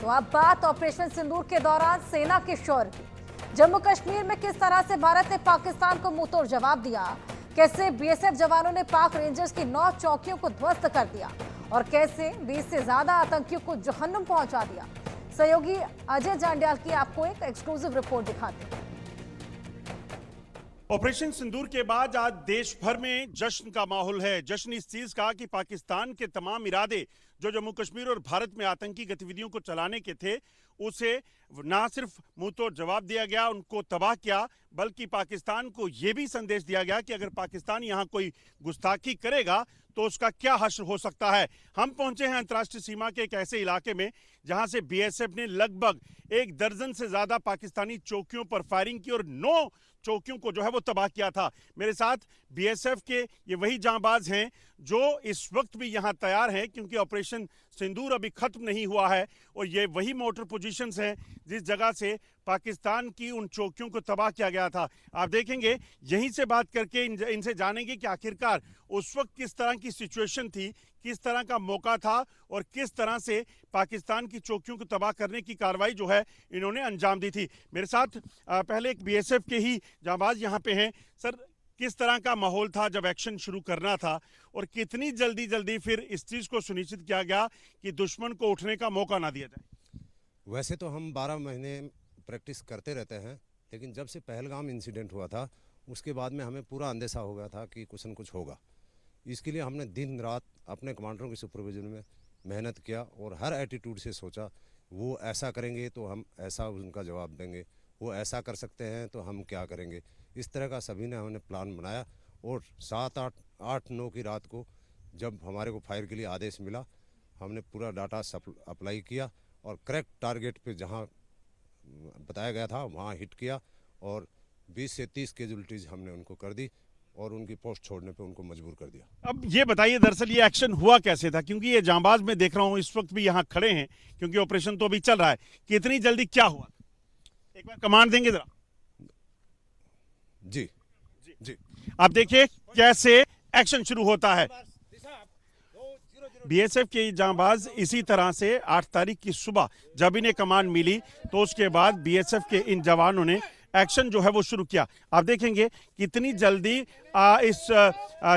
तो अब बात ऑपरेशन सिंदूर के दौरान सेना के शौर्य की। जम्मू कश्मीर में किस तरह से भारत ने पाकिस्तान को मुंहतोड़ जवाब दिया, कैसे बीएसएफ जवानों ने पाक रेंजर्स की 9 चौकियों को ध्वस्त कर दिया और कैसे 20 से ज्यादा आतंकियों को जहन्नुम पहुंचा दिया। सहयोगी अजय जांड्याल की आपको एक एक्सक्लूसिव रिपोर्ट दिखाते हैं। ऑपरेशन सिंदूर के बाद आज देश भर में जश्न का माहौल है। जश्न इस चीज का कि पाकिस्तान के तमाम इरादे जो जम्मू कश्मीर और भारत में आतंकी गतिविधियों को चलाने के थे, उसे ना सिर्फ मुंहतोड़ जवाब दिया गया, उनको तबाह किया, बल्कि पाकिस्तान को यह भी संदेश दिया गया कि अगर पाकिस्तान यहां कोई गुस्ताखी करेगा तो उसका क्या हश्र हो सकता है। हम पहुंचे हैं अंतर्राष्ट्रीय सीमा के एक ऐसे इलाके में जहां से बीएसएफ ने लगभग 1 दर्जन से ज्यादा पाकिस्तानी चौकियों पर फायरिंग की और 9 चौकियों को जो है वो तबाह किया था। मेरे साथ बीएसएफ के ये वही जांबाज हैं जो इस वक्त भी यहां तैयार हैं, क्योंकि ऑपरेशन सिंदूर अभी खत्म नहीं हुआ है और ये वही मोटर पोजीशंस हैं जिस जगह से पाकिस्तान की उन चौकियों को तबाह किया गया था। आप देखेंगे, यहीं से बात करके इनसे जानेंगे कि आखिरकार उस वक्त किस तरह की सिचुएशन थी, किस तरह का मौका था और किस तरह से पाकिस्तान की चौकियों को तबाह करने की कार्रवाई जो है इन्होंने अंजाम दी थी। मेरे साथ पहले एक बीएसएफ के ही जांबाज यहाँ पे हैं। सर, किस तरह का माहौल था जब एक्शन शुरू करना था और कितनी जल्दी फिर इस चीज़ को सुनिश्चित किया गया कि दुश्मन को उठने का मौका ना दिया जाए? वैसे तो हम 12 महीने प्रैक्टिस करते रहते हैं, लेकिन जब से पहलगाम इंसिडेंट हुआ था उसके बाद में हमें पूरा अंदेशा हो गया था कि कुछ न कुछ होगा। इसके लिए हमने दिन रात अपने कमांडरों की सुपरविजन में मेहनत किया और हर एटीट्यूड से सोचा, वो ऐसा करेंगे तो हम ऐसा उनका जवाब देंगे, वो ऐसा कर सकते हैं तो हम क्या करेंगे। इस तरह का सभी ने हमने प्लान बनाया और 7, 8, 9 की रात को जब हमारे को फायर के लिए आदेश मिला, हमने पूरा डाटा अप्लाई किया और करेक्ट टारगेट पे जहां बताया गया था वहां हिट किया और 20 से 30 कैजुअल्टीज हमने उनको कर दी और उनकी पोस्ट छोड़ने पे उनको मजबूर कर दिया। अब ये बताइए, दरअसल ये एक्शन हुआ कैसे था, क्योंकि ये जांबाज मैं देख रहा हूँ इस वक्त भी यहाँ खड़े हैं, क्योंकि ऑपरेशन तो अभी चल रहा है। कितनी जल्दी क्या हुआ, एक बार कमांड देंगे जरा? जी जी, आप देखिए कैसे एक्शन शुरू होता है। बीएसएफ के जांबाज इसी तरह से 8 तारीख की सुबह जब इन्हें कमांड मिली तो उसके बाद बीएसएफ के इन जवानों ने एक्शन जो है वो शुरू किया। आप देखेंगे कितनी जल्दी इस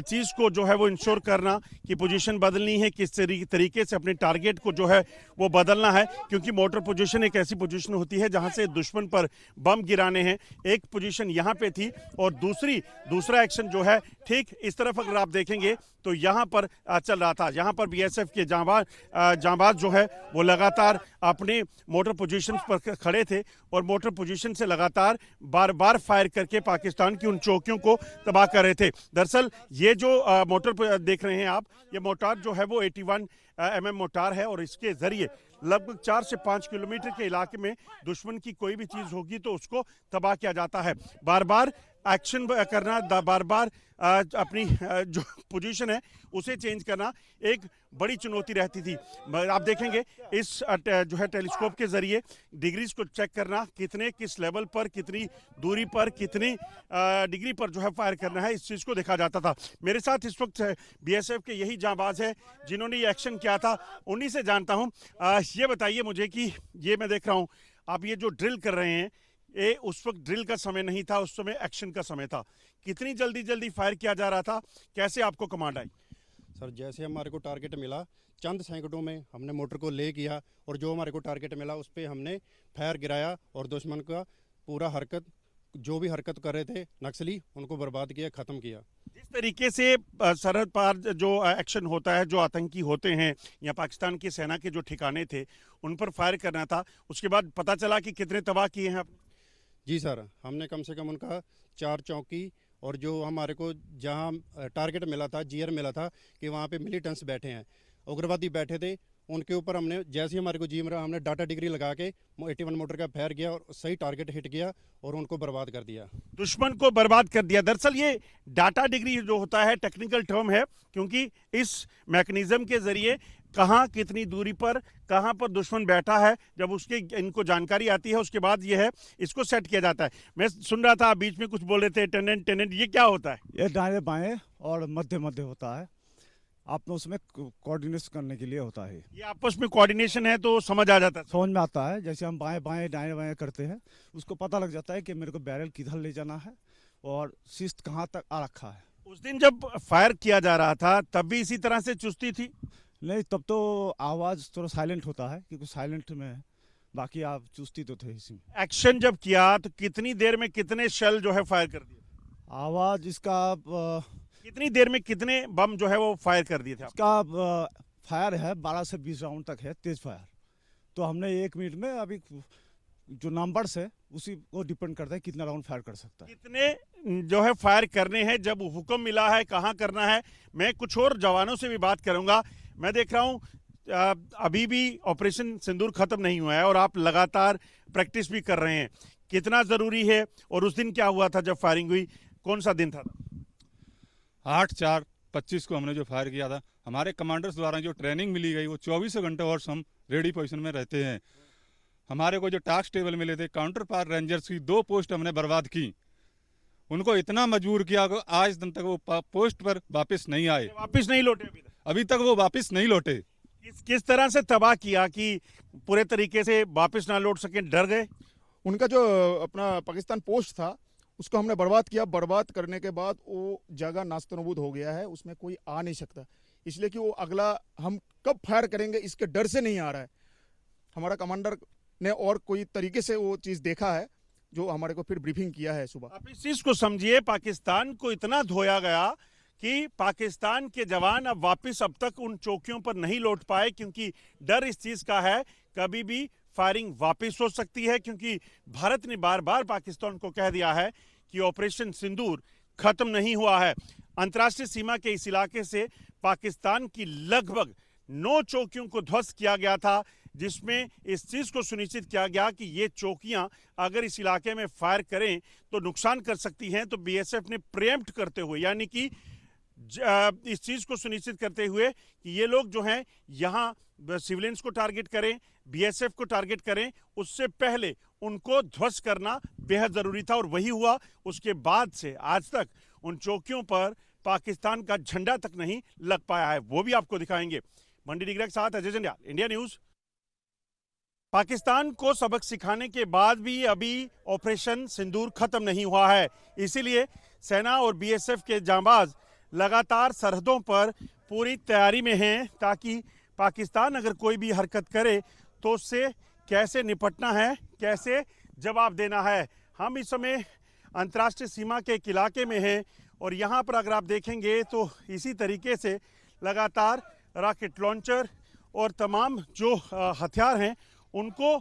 चीज़ को जो है वो इंश्योर करना कि पोजीशन बदलनी है, किस तरीके से अपने टारगेट को जो है वो बदलना है, क्योंकि मोटर पोजीशन एक ऐसी पोजीशन होती है जहां से दुश्मन पर बम गिराने हैं। एक पोजीशन यहां पे थी और दूसरा एक्शन जो है ठीक इस तरफ अगर आप देखेंगे तो यहां पर चल रहा था। यहां पर बीएसएफ के जांबाज जो है वो लगातार अपने मोटर पोजीशन पर खड़े थे और मोटर पोजीशन से लगातार बार फायर करके पाकिस्तान की उन चौकियों को तबाह कर रहे थे। दरअसल ये जो मोटर देख रहे हैं आप, ये मोटार जो है वो 81 mm मोटार है और इसके जरिए लगभग 4 से 5 किलोमीटर के इलाके में दुश्मन की कोई भी चीज होगी तो उसको तबाह किया जाता है। बार एक्शन करना, बार अपनी जो पोजीशन है उसे चेंज करना एक बड़ी चुनौती रहती थी। आप देखेंगे इस जो है टेलीस्कोप के जरिए डिग्रीज को चेक करना, किस लेवल पर, कितनी दूरी पर, कितनी डिग्री पर जो है फायर करना है, इस चीज को देखा जाता था। मेरे साथ इस वक्त बीएसएफ के यही जांबाज है जिन्होंने ये एक्शन किया था, उन्हीं से जानता हूं। ये बताइए मुझे कि ये मैं देख रहा हूं आप ये जो ड्रिल कर रहे हैं, ये उस वक्त ड्रिल का समय नहीं था, उस समय एक्शन का समय था। कितनी जल्दी फायर किया जा रहा था, कैसे आपको कमांड आई? सर, जैसे हमारे को टारगेट मिला चंद सेकंडों में हमने मोटर को ले किया और जो हमारे को टारगेट मिला उस पर हमने फायर गिराया और दुश्मन का पूरा जो भी हरकत कर रहे थे नक्सली, उनको बर्बाद किया, ख़त्म किया। जिस तरीके से सरहद पार जो एक्शन होता है, जो आतंकी होते हैं या पाकिस्तान की सेना के जो ठिकाने थे उन पर फायर करना था, उसके बाद पता चला कि कितने तबाह किए हैं आपने? जी सर, हमने कम से कम उनका 4 चौकी और जो हमारे को जहां टारगेट मिला था, जीआर मिला था कि वहां पे मिलिटेंट्स बैठे हैं, उग्रवादी बैठे थे, उनके ऊपर हमने जैसे ही हमारे को जी मिला हमने डाटा डिग्री लगा के 81 मोटर का फायर किया और सही टारगेट हिट किया और उनको बर्बाद कर दिया, दुश्मन को बर्बाद कर दिया। दरअसल ये डाटा डिग्री जो होता है टेक्निकल टर्म है, क्योंकि इस मैकेनिज्म के जरिए कहाँ कितनी दूरी पर कहाँ पर दुश्मन बैठा है, जब उसके इनको जानकारी आती है उसके बाद ये है इसको सेट किया जाता है। मैं सुन रहा था बीच में कुछ बोल रहे थे टेनेंट, ये क्या होता है? ये दाएं बाएं और मध्य होता है। आपस में कोऑर्डिनेशन करने के लिए होता है। ये आपस में कोऑर्डिनेशन है तो समझ आ जाता है। समझ में आता है, जैसे हम बाएं बाएं दाएं बाएं करते हैं, उसको पता लग जाता है कि मेरे को बैरल किधर ले जाना है और शिस्त कहाँ तक आ रखा है। उस दिन जब फायर किया जा रहा था तब भी इसी तरह से चुस्ती थी? नहीं, तब तो आवाज़ थोड़ा साइलेंट होता है क्योंकि साइलेंट में है, बाकी आप चुस्ती तो थे इसमें। एक्शन जब किया तो कितनी देर में कितने शेल जो है फायर कर दिए? आवाज़ इसका कितनी देर में कितने बम जो है वो फायर कर दिए थे आप? इसका फायर है 12 से 20 राउंड तक है, तेज फायर। तो हमने 1 मिनट में अभी जो नंबर्स है उसी को डिपेंड करता है कितना राउंड फायर कर सकता है। कितने जो है फायर करने हैं, जब हुक्म मिला है कहाँ करना है? मैं कुछ और जवानों से भी बात करूंगा। मैं देख रहा हूँ अभी भी ऑपरेशन सिंदूर खत्म नहीं हुआ है और आप लगातार प्रैक्टिस भी कर रहे हैं। कितना जरूरी है और उस दिन क्या हुआ था जब फायरिंग हुई? कौन सा दिन था? 8/4/25 को हमने जो फायर किया था, हमारे कमांडर्स द्वारा जो ट्रेनिंग मिली गई वो 24 घंटे और हम रेडी पोजीशन में रहते हैं। हमारे को जो टास्क टेबल मिले थे, काउंटर पार रेंजर्स की 2 पोस्ट हमने बर्बाद की। उनको इतना मजबूर किया कि आज दिन तक वो पोस्ट पर वापस नहीं आए। वापस नहीं लौटे अभी तक वो वापस नहीं लौटे। किस तरह से तबाह किया कि पूरे तरीके से वापस ना लौट सके? डर गए? उनका जो अपना पाकिस्तान पोस्ट था उसको हमने बर्बाद किया। बर्बाद करने के बाद वो जगह नास्तनबूद हो गया है, उसमें कोई आ नहीं सकता, इसलिए कि वो अगला हम कब फायर करेंगे इसके डर से नहीं आ रहा है। हमारा कमांडर ने और कोई तरीके से वो चीज़ देखा है जो हमारे को फिर ब्रीफिंग किया है सुबह। आप इस चीज को समझिए, पाकिस्तान को इतना धोया गया कि पाकिस्तान के जवान अब वापस अब तक उन चौकियों पर नहीं लौट पाए, क्योंकि डर इस चीज का है कभी भी फायरिंग वापस हो सकती है, क्योंकि भारत ने बार बार पाकिस्तान को कह दिया है कि ऑपरेशन सिंदूर खत्म नहीं हुआ है। अंतर्राष्ट्रीय सीमा के इस इलाके से पाकिस्तान की लगभग 9 चौकियों को ध्वस्त किया गया था, जिसमें इस चीज को सुनिश्चित किया गया कि ये चौकियां अगर इस इलाके में फायर करें तो नुकसान कर सकती हैं। तो बीएसएफ ने प्रीएम्प्ट करते हुए, यानी कि इस चीज को सुनिश्चित करते हुए कि ये लोग जो हैं यहाँ सिविलियंस को टारगेट करें, बीएसएफ को टारगेट करें, उससे पहले उनको ध्वस्त करना बेहद जरूरी था और वही हुआ। उसके बाद से आज तक उन चौकियों पर पाकिस्तान का झंडा तक नहीं लग पाया है, वो भी आपको दिखाएंगे। मंडी डिग्रा के साथ अजय जंडियाल, इंडिया न्यूज। पाकिस्तान को सबक सिखाने के बाद भी अभी ऑपरेशन सिंदूर खत्म नहीं हुआ है, इसीलिए सेना और बीएसएफ के जांबाज लगातार सरहदों पर पूरी तैयारी में हैं, ताकि पाकिस्तान अगर कोई भी हरकत करे तो उससे कैसे निपटना है, कैसे जवाब देना है। हम इस समय अंतर्राष्ट्रीय सीमा के एक इलाके में हैं और यहाँ पर अगर आप देखेंगे तो इसी तरीके से लगातार रॉकेट लॉन्चर और तमाम जो हथियार हैं उनको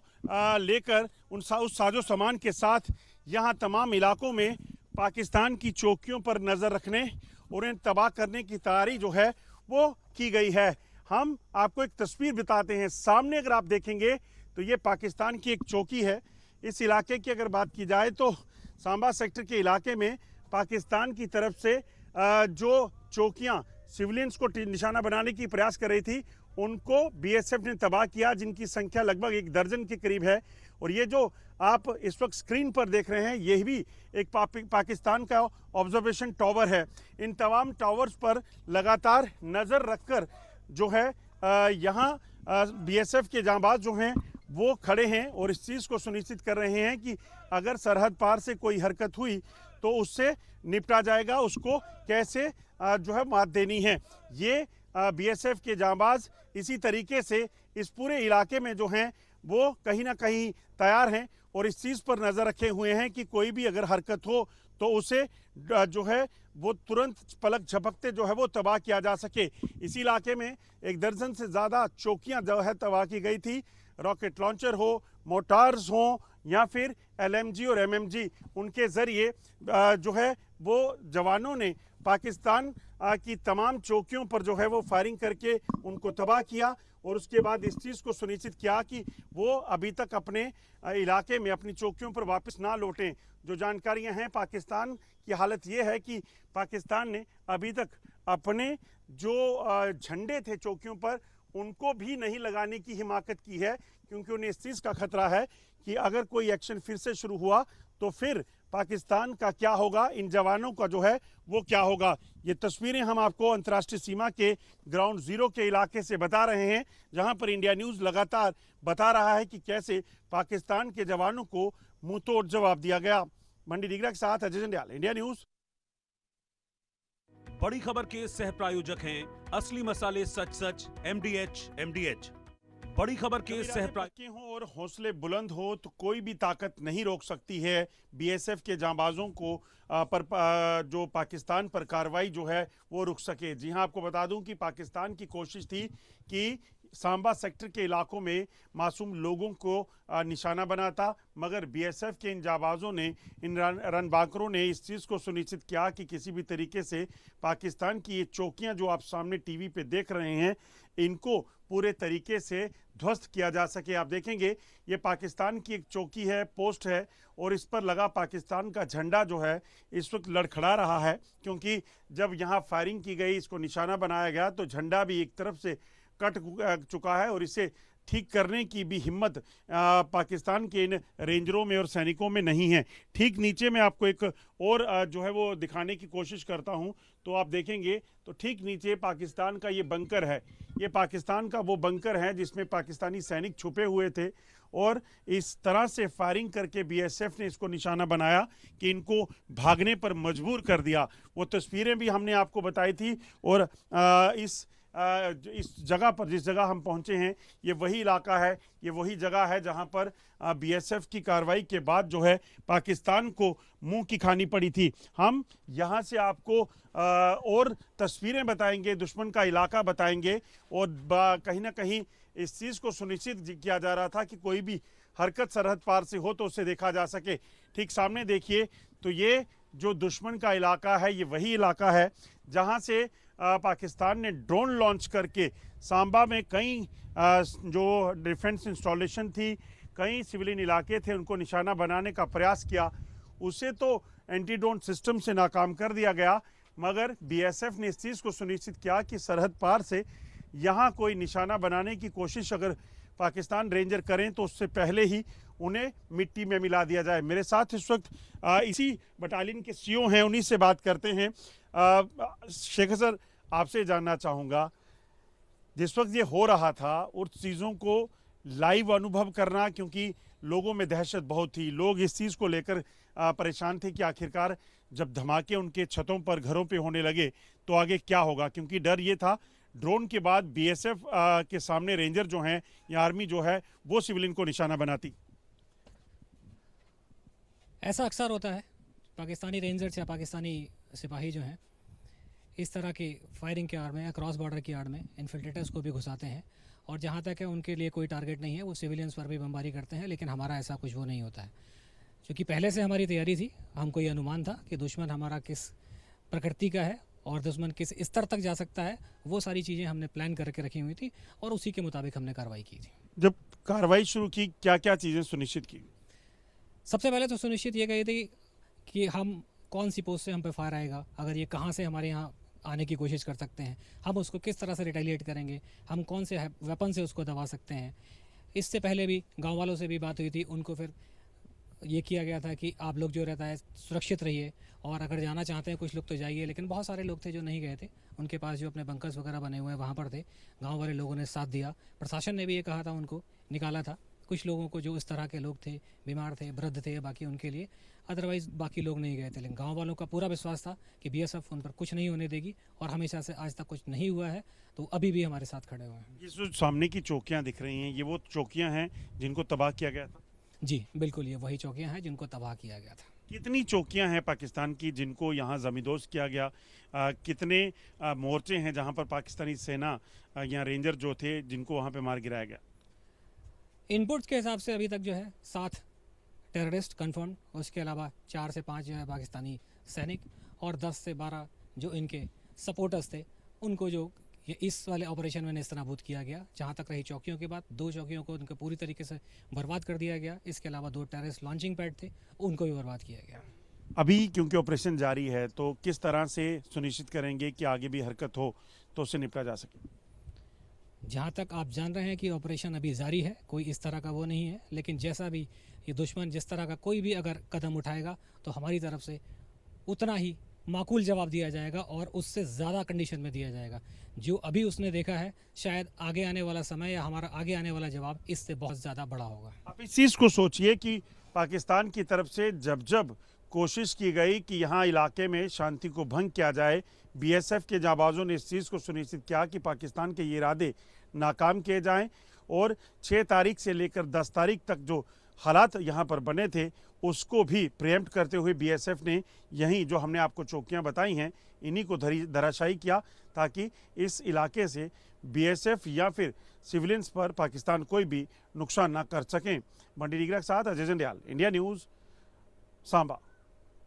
लेकर उस साजो सामान के साथ यहाँ तमाम इलाकों में पाकिस्तान की चौकियों पर नज़र रखने और उन्हें तबाह करने की तैयारी जो है वो की गई है। हम आपको एक तस्वीर बताते हैं। सामने अगर आप देखेंगे तो ये पाकिस्तान की एक चौकी है। इस इलाके की अगर बात की जाए तो सांबा सेक्टर के इलाके में पाकिस्तान की तरफ से जो चौकियां सिविलियंस को निशाना बनाने की प्रयास कर रही थी उनको बीएसएफ ने तबाह किया, जिनकी संख्या लगभग 1 दर्जन के करीब है। और ये जो आप इस वक्त स्क्रीन पर देख रहे हैं ये भी एक पाकिस्तान का ऑब्जर्वेशन टावर है। इन तमाम टावर्स पर लगातार नज़र रखकर जो है यहाँ बीएसएफ के जांबाज जो हैं वो खड़े हैं और इस चीज़ को सुनिश्चित कर रहे हैं कि अगर सरहद पार से कोई हरकत हुई तो उससे निपटा जाएगा, उसको कैसे जो है मात देनी है। ये बीएसएफ के जांबाज इसी तरीके से इस पूरे इलाके में जो हैं वो कहीं ना कहीं तैयार हैं और इस चीज़ पर नज़र रखे हुए हैं कि कोई भी अगर हरकत हो तो उसे जो है वो तुरंत पलक झपकते जो है वो तबाह किया जा सके। इसी इलाके में 1 दर्जन से ज़्यादा चौकियां जो है तबाह की गई थी। रॉकेट लॉन्चर हो, मोटार्स हो या फिर एलएमजी और एमएमजी, उनके ज़रिए जो है वो जवानों ने पाकिस्तान की तमाम चौकियों पर जो है वो फायरिंग करके उनको तबाह किया और उसके बाद इस चीज़ को सुनिश्चित किया कि वो अभी तक अपने इलाके में अपनी चौकियों पर वापस ना लौटें। जो जानकारियां हैं, पाकिस्तान की हालत ये है कि पाकिस्तान ने अभी तक अपने जो झंडे थे चौकियों पर उनको भी नहीं लगाने की हिमाकत की है, क्योंकि उन्हें इस चीज़ का खतरा है कि अगर कोई एक्शन फिर से शुरू हुआ तो फिर पाकिस्तान का क्या होगा, इन जवानों का जो है वो क्या होगा। ये तस्वीरें हम आपको अंतर्राष्ट्रीय सीमा के ग्राउंड जीरो के इलाके से बता रहे हैं, जहां पर इंडिया न्यूज़ लगातार बता रहा है कि कैसे पाकिस्तान के जवानों को मुंह तोड़ जवाब दिया गया। मंडी डिगरा के साथ अजय जंडियाल, इंडिया न्यूज़। बड़ी खबर के सह प्रायोजक हैं असली मसाले सच सच MDH। बड़ी खबर के सह पक्के हों और हौसले बुलंद हो तो कोई भी ताकत नहीं रोक सकती है BSF के जांबाजों को जो पाकिस्तान पर कार्रवाई जो है वो रुक सके। जी हां, आपको बता दूं कि पाकिस्तान की कोशिश थी कि सांबा सेक्टर के इलाकों में मासूम लोगों को निशाना बनाता, मगर BSF के इन जाबाजों ने, इन रनबाकरों ने इस चीज़ को सुनिश्चित किया कि किसी भी तरीके से पाकिस्तान की ये चौकियां जो आप सामने टीवी पे देख रहे हैं, इनको पूरे तरीके से ध्वस्त किया जा सके। आप देखेंगे ये पाकिस्तान की एक चौकी है, पोस्ट है, और इस पर लगा पाकिस्तान का झंडा जो है इस वक्त लड़खड़ा रहा है, क्योंकि जब यहाँ फायरिंग की गई, इसको निशाना बनाया गया, तो झंडा भी एक तरफ से कट चुका है और इसे ठीक करने की भी हिम्मत पाकिस्तान के इन रेंजरों में और सैनिकों में नहीं है। ठीक नीचे में आपको एक और जो है वो दिखाने की कोशिश करता हूं, तो आप देखेंगे तो ठीक नीचे पाकिस्तान का ये बंकर है। ये पाकिस्तान का वो बंकर है जिसमें पाकिस्तानी सैनिक छुपे हुए थे, और इस तरह से फायरिंग करके BSF ने इसको निशाना बनाया कि इनको भागने पर मजबूर कर दिया। वो तस्वीरें भी हमने आपको बताई थी, और इस जगह पर, जिस जगह हम पहुंचे हैं, ये वही इलाका है, ये वही जगह है जहां पर BSF की कार्रवाई के बाद जो है पाकिस्तान को मुंह की खानी पड़ी थी। हम यहां से आपको और तस्वीरें बताएंगे, दुश्मन का इलाका बताएंगे, और कहीं ना कहीं इस चीज़ को सुनिश्चित किया जा रहा था कि कोई भी हरकत सरहद पार से हो तो उसे देखा जा सके। ठीक सामने देखिए, तो ये जो दुश्मन का इलाका है, ये वही इलाका है जहां से पाकिस्तान ने ड्रोन लॉन्च करके सांबा में कई जो डिफेंस इंस्टॉलेशन थी, कई सिविलियन इलाके थे, उनको निशाना बनाने का प्रयास किया। उसे तो एंटी ड्रोन सिस्टम से नाकाम कर दिया गया, मगर BSF ने इस चीज़ को सुनिश्चित किया कि सरहद पार से यहाँ कोई निशाना बनाने की कोशिश अगर पाकिस्तान रेंजर करें तो उससे पहले ही उन्हें मिट्टी में मिला दिया जाए। मेरे साथ इस वक्त इसी बटालियन के CO हैं, उन्हीं से बात करते हैं। शेख सर, आपसे जानना चाहूँगा, जिस वक्त ये हो रहा था उस चीज़ों को लाइव अनुभव करना, क्योंकि लोगों में दहशत बहुत थी, लोग इस चीज़ को लेकर परेशान थे कि आखिरकार जब धमाके उनके छतों पर, घरों पे होने लगे तो आगे क्या होगा, क्योंकि डर ये था ड्रोन के बाद BSF के सामने रेंजर जो हैं या आर्मी जो है वो सिविलियन को निशाना बनाती। ऐसा अक्सर होता है, पाकिस्तानी रेंजर्स या पाकिस्तानी सिपाही जो हैं इस तरह की फायरिंग के आड़ में या क्रॉस बॉर्डर की आड़ में इन्फिल्ट्रेटर्स को भी घुसाते हैं, और जहाँ तक है उनके लिए कोई टारगेट नहीं है, वो सिविलियंस पर भी बमबारी करते हैं। लेकिन हमारा ऐसा कुछ वो नहीं होता है, क्योंकि पहले से हमारी तैयारी थी, हमको ये अनुमान था कि दुश्मन हमारा किस प्रकृति का है और दुश्मन किस स्तर तक जा सकता है। वो सारी चीज़ें हमने प्लान करके रखी हुई थी और उसी के मुताबिक हमने कार्रवाई की थी। जब कार्रवाई शुरू की, क्या क्या चीज़ें सुनिश्चित की? सबसे पहले तो सुनिश्चित ये गई थी कि हम कौन सी पोस्ट से हम पे फायर आएगा, अगर ये कहाँ से हमारे यहाँ आने की कोशिश कर सकते हैं, हम उसको किस तरह से रिटेलिएट करेंगे, हम कौन से वेपन से उसको दबा सकते हैं। इससे पहले भी गांव वालों से भी बात हुई थी, उनको फिर ये किया गया था कि आप लोग जो रहता है सुरक्षित रहिए, और अगर जाना चाहते हैं कुछ लोग तो जाइए। लेकिन बहुत सारे लोग थे जो नहीं गए थे, उनके पास जो अपने बंकर्स वगैरह बने हुए हैं वहाँ पर थे। गाँव वाले लोगों ने साथ दिया, प्रशासन ने भी ये कहा था, उनको निकाला था कुछ लोगों को जो इस तरह के लोग थे, बीमार थे, वृद्ध थे, बाकी उनके लिए, अदरवाइज़ बाकी लोग नहीं गए थे। लेकिन गांव वालों का पूरा विश्वास था कि BSF उन पर कुछ नहीं होने देगी, और हमेशा से आज तक कुछ नहीं हुआ है, तो अभी भी हमारे साथ खड़े हुए हैं। ये जो सामने की चौकियां दिख रही हैं, ये वो चौकियां हैं जिनको तबाह किया गया था? जी बिल्कुल, ये वही चौकियाँ हैं जिनको तबाह किया गया था। कितनी चौकियां हैं पाकिस्तान की जिनको यहाँ जमींदोज किया गया? कितने मोर्चे हैं जहाँ पर पाकिस्तानी सेना या रेंजर जो थे जिनको वहाँ पे मार गिराया गया? इनपुट्स के हिसाब से अभी तक जो है 7 टेररिस्ट कन्फर्म, उसके अलावा 4 से 5 जो है पाकिस्तानी सैनिक, और 10 से 12 जो इनके सपोर्टर्स थे, उनको जो ये इस वाले ऑपरेशन में नेस्तनाबूद किया गया। जहाँ तक रही चौकियों की बात, 2 चौकियों को उनको पूरी तरीके से बर्बाद कर दिया गया। इसके अलावा 2 टेररिस्ट लॉन्चिंग पैड थे, उनको भी बर्बाद किया गया। अभी क्योंकि ऑपरेशन जारी है, तो किस तरह से सुनिश्चित करेंगे कि आगे भी हरकत हो तो उससे निपटा जा सके? जहाँ तक आप जान रहे हैं कि ऑपरेशन अभी जारी है, कोई इस तरह का वो नहीं है, लेकिन जैसा भी ये दुश्मन जिस तरह का कोई भी अगर कदम उठाएगा तो हमारी तरफ से उतना ही माकूल जवाब दिया जाएगा और उससे ज़्यादा कंडीशन में दिया जाएगा। जो अभी उसने देखा है, शायद आगे आने वाला समय या हमारा आगे आने वाला जवाब इससे बहुत ज़्यादा बड़ा होगा। आप इस चीज़ को सोचिए कि पाकिस्तान की तरफ से जब जब कोशिश की गई कि यहाँ इलाके में शांति को भंग किया जाए, बीएसएफ के जाबाजों ने इस चीज़ को सुनिश्चित किया कि पाकिस्तान के ये इरादे नाकाम किए जाएं और 6 तारीख से लेकर 10 तारीख तक जो हालात यहाँ पर बने थे उसको भी प्रिएम्प्ट करते हुए बीएसएफ ने यहीं जो हमने आपको चौकियाँ बताई हैं इन्हीं को धराशायी किया, ताकि इस इलाके से बीएसएफ या फिर सिविलियंस पर पाकिस्तान कोई भी नुकसान ना कर सकें। मंडी डिगरा के साथ अजय जंडियाल, इंडिया न्यूज़, सांबा।